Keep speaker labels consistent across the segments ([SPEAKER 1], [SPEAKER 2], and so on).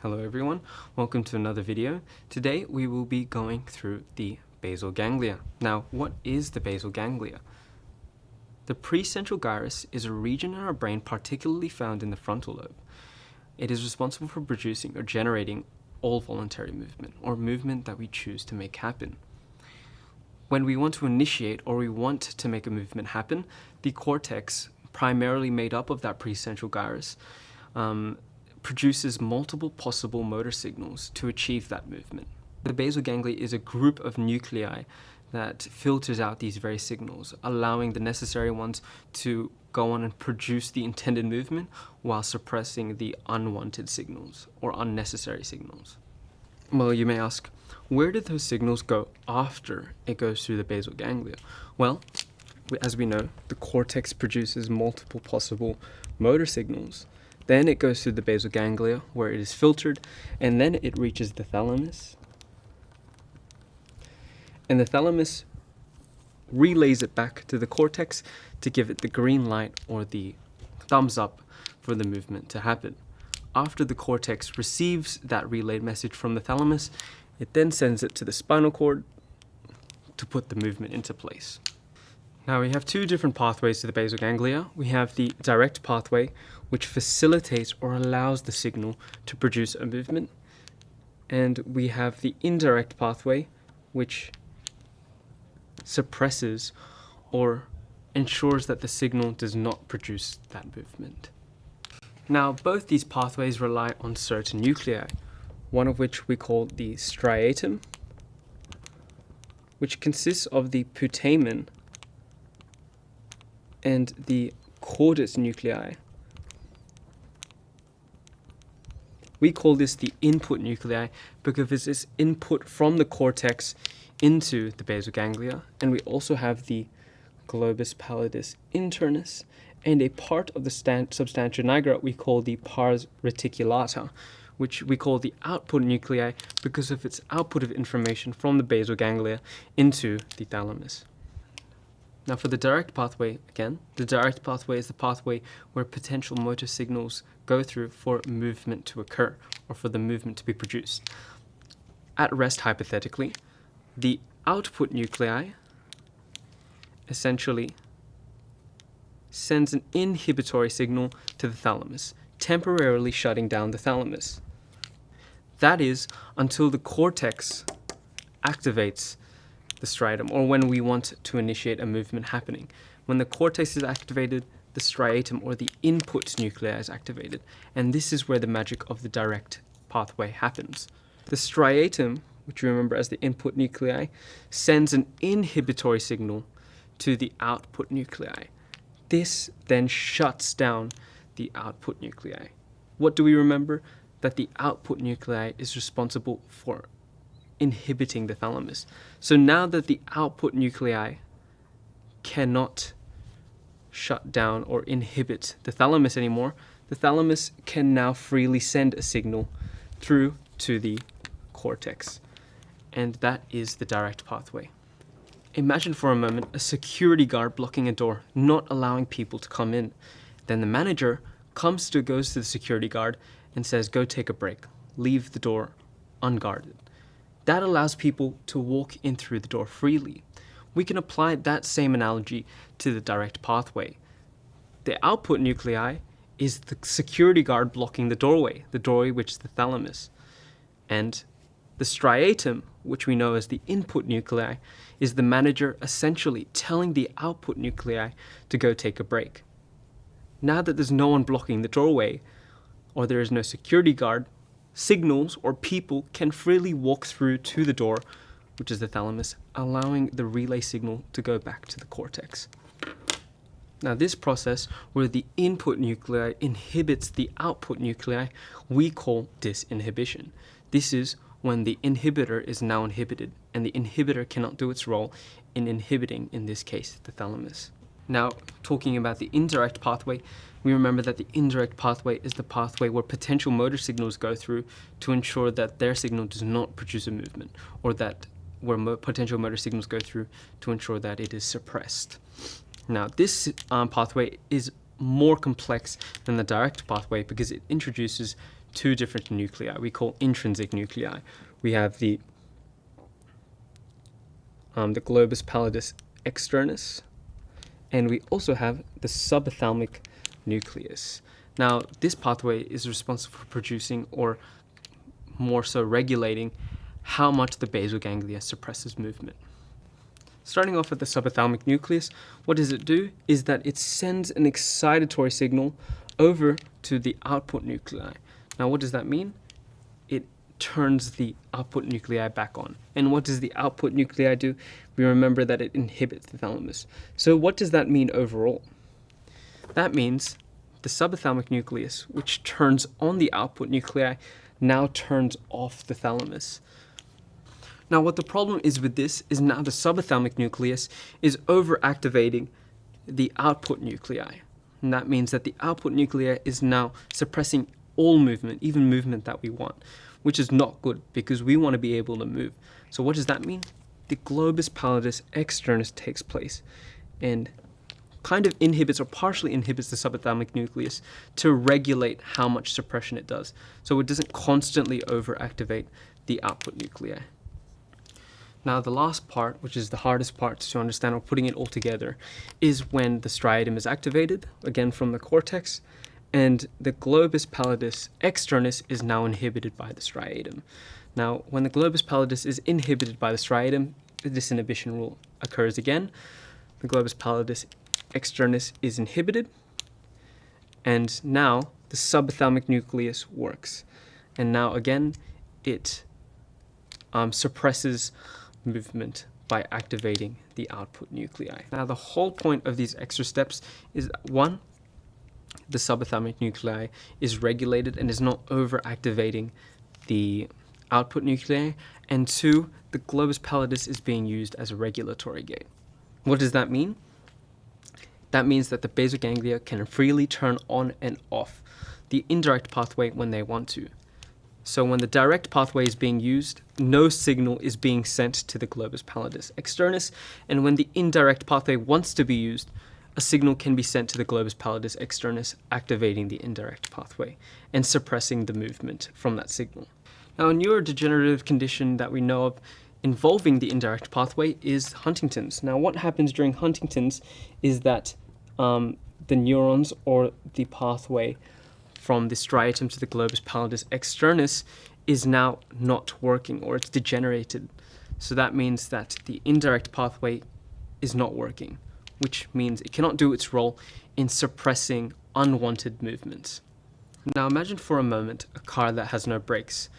[SPEAKER 1] Hello everyone, welcome to another video. Today we will be going through the basal ganglia. Now, what is the basal ganglia? The precentral gyrus is a region in our brain particularly found in the frontal lobe. It is responsible for producing or generating all voluntary movement, or movement that we choose to make happen. When we want to initiate or we want to make a movement happen, the cortex, primarily made up of that precentral gyrus, produces multiple possible motor signals to achieve that movement. The basal ganglia is a group of nuclei that filters out these very signals, allowing the necessary ones to go on and produce the intended movement while suppressing the unwanted signals or unnecessary signals. Well, you may ask, where did those signals go after it goes through the basal ganglia? Well, as we know, the cortex produces multiple possible motor signals. Then it goes through the basal ganglia, where it is filtered, and then it reaches the thalamus. And the thalamus relays it back to the cortex to give it the green light or the thumbs up for the movement to happen. After the cortex receives that relayed message from the thalamus, it then sends it to the spinal cord to put the movement into place. Now, we have two different pathways to the basal ganglia. We have the direct pathway, which facilitates or allows the signal to produce a movement. And we have the indirect pathway, which suppresses or ensures that the signal does not produce that movement. Now, both these pathways rely on certain nuclei, one of which we call the striatum, which consists of the putamen and the caudate nuclei. We call this the input nuclei because it is input from the cortex into the basal ganglia. And we also have the globus pallidus internus and a part of the substantia nigra we call the pars reticulata, which we call the output nuclei because of its output of information from the basal ganglia into the thalamus. Now, for the direct pathway, again, the direct pathway is the pathway where potential motor signals go through for movement to occur or for the movement to be produced. At rest, hypothetically, the output nuclei essentially sends an inhibitory signal to the thalamus, temporarily shutting down the thalamus. That is until the cortex activates the striatum, or when we want to initiate a movement happening. When the cortex is activated, the striatum or the input nuclei is activated, and this is where the magic of the direct pathway happens. The striatum, which you remember as the input nuclei, sends an inhibitory signal to the output nuclei. This then shuts down the output nuclei. What do we remember? That the output nuclei is responsible for inhibiting the thalamus. So now that the output nuclei cannot shut down or inhibit the thalamus anymore, the thalamus can now freely send a signal through to the cortex. And that is the direct pathway. Imagine for a moment a security guard blocking a door, not allowing people to come in. Then the manager goes to the security guard and says, "Go take a break. Leave the door unguarded." That allows people to walk in through the door freely. We can apply that same analogy to the direct pathway. The output nuclei is the security guard blocking the doorway which is the thalamus. And the striatum, which we know as the input nuclei, is the manager essentially telling the output nuclei to go take a break. Now that there's no one blocking the doorway, or there is no security guard, signals or people can freely walk through to the door, which is the thalamus, allowing the relay signal to go back to the cortex. Now, this process where the input nuclei inhibits the output nuclei, we call disinhibition. This is when the inhibitor is now inhibited, and the inhibitor cannot do its role in inhibiting, in this case, the thalamus. Now, talking about the indirect pathway, we remember that the indirect pathway is the pathway where potential motor signals go through to ensure that their signal does not produce a movement, or that where potential motor signals go through to ensure that it is suppressed. Now, this pathway is more complex than the direct pathway because it introduces two different nuclei we call intrinsic nuclei. We have the globus pallidus externus, and we also have the subophthalmic nucleus. Now, this pathway is responsible for producing, or more so regulating, how much the basal ganglia suppresses movement. Starting off at the subophthalmic nucleus, what does it do is that it sends an excitatory signal over to the output nuclei. Now, what does that mean? It turns the output nuclei back on. And what does the output nuclei do? We remember that it inhibits the thalamus. So what does that mean overall? That means the subophthalmic nucleus, which turns on the output nuclei, now turns off the thalamus. Now, what the problem is with this is now the subophthalmic nucleus is overactivating the output nuclei. And that means that the output nuclei is now suppressing all movement, even movement that we want, which is not good because we want to be able to move. So what does that mean? The globus pallidus externus takes place and kind of inhibits or partially inhibits the subophthalmic nucleus to regulate how much suppression it does. So it doesn't constantly overactivate the output nuclei. Now, the last part, which is the hardest part to understand, or putting it all together, is when the striatum is activated, again from the cortex, and the globus pallidus externus is now inhibited by the striatum. Now, when the globus pallidus is inhibited by the striatum, the disinhibition rule occurs again. The globus pallidus externus is inhibited, and now the subophthalmic nucleus works. And now again, it suppresses movement by activating the output nuclei. Now, the whole point of these extra steps is that, one, the subophthalmic nuclei is regulated and is not overactivating the output nuclei, and two, the globus pallidus is being used as a regulatory gate. What does that mean? That means that the basal ganglia can freely turn on and off the indirect pathway when they want to. So when the direct pathway is being used, no signal is being sent to the globus pallidus externus, and when the indirect pathway wants to be used, a signal can be sent to the globus pallidus externus, activating the indirect pathway and suppressing the movement from that signal. Now, a neurodegenerative condition that we know of involving the indirect pathway is Huntington's. Now, what happens during Huntington's is that the neurons, or the pathway from the striatum to the globus pallidus externus, is now not working, or it's degenerated. So that means that the indirect pathway is not working, which means it cannot do its role in suppressing unwanted movements. Now imagine for a moment a car that has no brakes.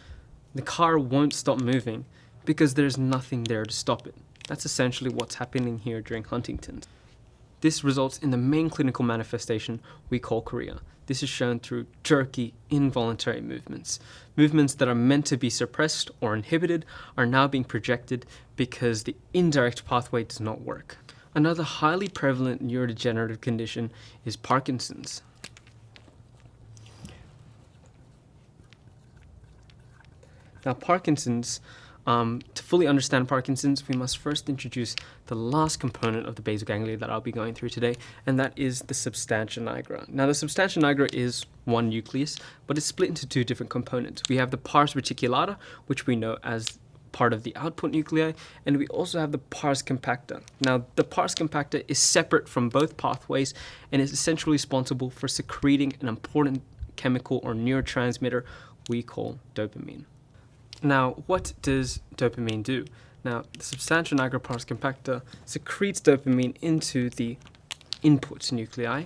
[SPEAKER 1] The car won't stop moving because there's nothing there to stop it. That's essentially what's happening here during Huntington's. This results in the main clinical manifestation we call chorea. This is shown through jerky, involuntary movements. Movements that are meant to be suppressed or inhibited are now being projected because the indirect pathway does not work. Another highly prevalent neurodegenerative condition is Parkinson's. Now, Parkinson's, to fully understand Parkinson's, we must first introduce the last component of the basal ganglia that I'll be going through today, and that is the substantia nigra. Now, the substantia nigra is one nucleus, but it's split into two different components. We have the pars reticulata, which we know as part of the output nuclei, and we also have the pars compacta. Now, the pars compacta is separate from both pathways and is essentially responsible for secreting an important chemical or neurotransmitter we call dopamine. Now, what does dopamine do? Now, the substantia nigra pars compacta secretes dopamine into the input nuclei,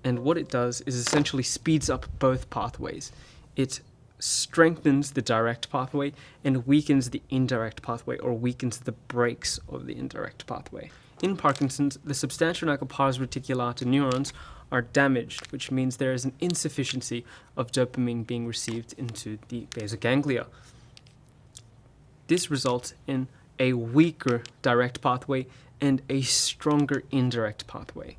[SPEAKER 1] and what it does is essentially speeds up both pathways. It strengthens the direct pathway and weakens the indirect pathway, or weakens the brakes of the indirect pathway. In Parkinson's, the substantia nigra pars reticulata neurons are damaged, which means there is an insufficiency of dopamine being received into the basal ganglia. This results in a weaker direct pathway and a stronger indirect pathway.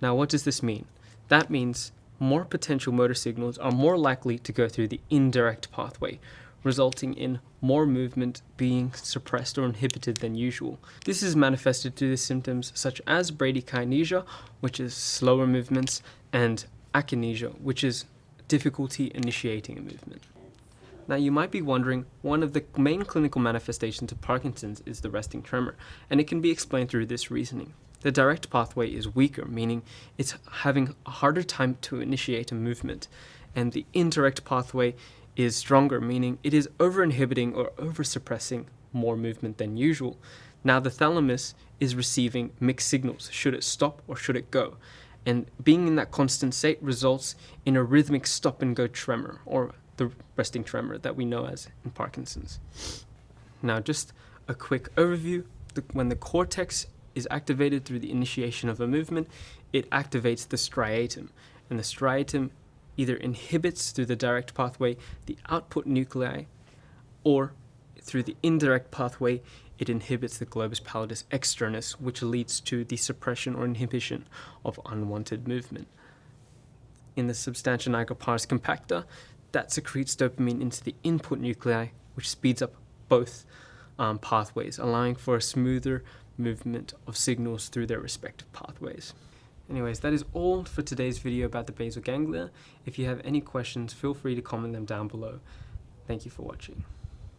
[SPEAKER 1] Now, what does this mean? That means more potential motor signals are more likely to go through the indirect pathway, resulting in more movement being suppressed or inhibited than usual. This is manifested through the symptoms such as bradykinesia, which is slower movements, and akinesia, which is difficulty initiating a movement. Now you might be wondering, one of the main clinical manifestations of Parkinson's is the resting tremor, and it can be explained through this reasoning. The direct pathway is weaker, meaning it's having a harder time to initiate a movement, and the indirect pathway is stronger, meaning it is over-inhibiting or over-suppressing more movement than usual. Now the thalamus is receiving mixed signals, should it stop or should it go? And being in that constant state results in a rhythmic stop-and-go tremor, or the resting tremor that we know as in Parkinson's. Now just a quick overview. When the cortex is activated through the initiation of a movement, it activates the striatum, and the striatum either inhibits through the direct pathway the output nuclei, or through the indirect pathway it inhibits the globus pallidus externus, which leads to the suppression or inhibition of unwanted movement. In the substantia nigra pars compacta, that secretes dopamine into the input nuclei, which speeds up both pathways, allowing for a smoother movement of signals through their respective pathways. Anyways, that is all for today's video about the basal ganglia. If you have any questions, feel free to comment them down below. Thank you for watching.